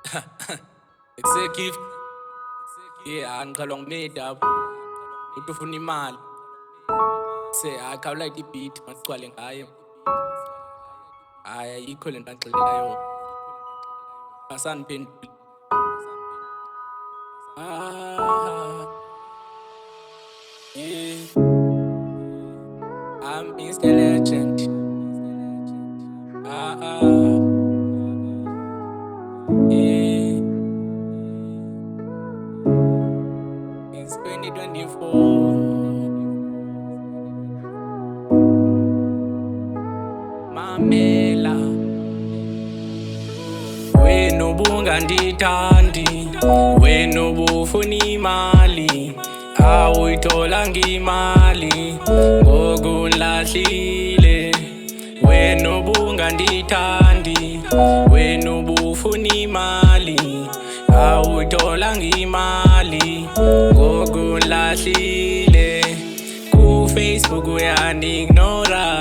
Executive, yeah, angiqalwa ngumade apho uthi ufuna imali akhawula i-beat masigcwale ngayo. Hayi ayikho le nto angixelela yona, asandiphenduli. Yeah, I'm Mr. Legend. Yeah, it's 2024. Mamela, wena ubungandithandi, wena ubufuna imali, awuyitholanga imali ngoku ndilahlile. Wena ubungandithandi, wena ubufuna imali, awuyitholanga imali ngoku ndilahlile. Facebook uyanignora,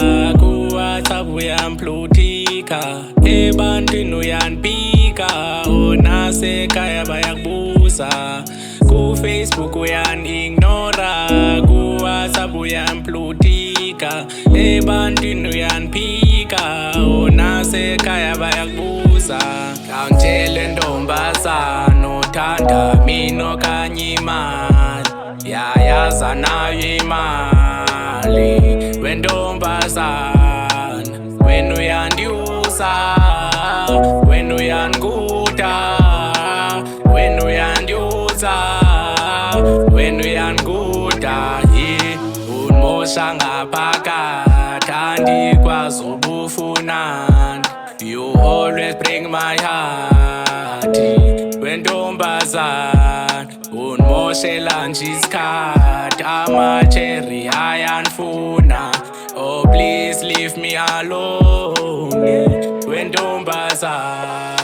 WhatsApp uyamplutika, ebantwini uyanipika, nasekhaya bayakubuza. Facebook uyanignora, WhatsApp uyamplutika, ebantwini uyanipika, nasekhaya bayakubuza. Khawuntshele ntombazana uthanda mina okanye imali, yayaza nayo imali. Wentombazana wena uyandiusa, wena uyandikuda, wena uyandiusa, wena uyandikuda. Undimosha ngaphakathi andikwazi ubufunani, you always break my heart. Wentombazana undimoshela nje isikhathi, amacheri ayanifuna, oh please leave me alone. Wentombazana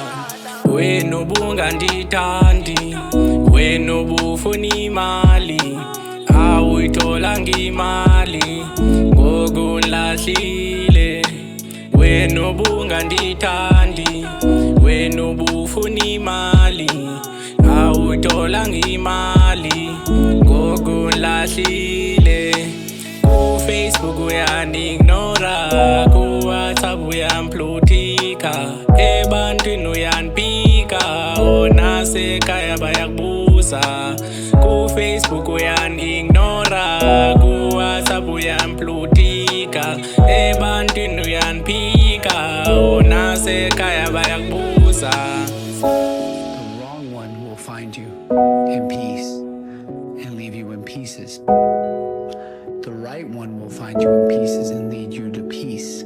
wena ubungandithandi, wena ubufuna imali, awuyitholanga imali ngoku ndilahlile. Wena ubungandithandi, wena ubufuna imali, awuyitholanga imali ngoku ndilahlile. Facebook uyanignora, WhatsApp uyamplutika, ebantwini uyanipika, nasekhaya bayakubuza. Facebook uyanignora, WhatsApp uyamplutika, ebantwini uyanipika, nasekhaya bayakubuza. The wrong one will find you in peace and leave you in pieces. The right one will find you in pieces and lead you to peace.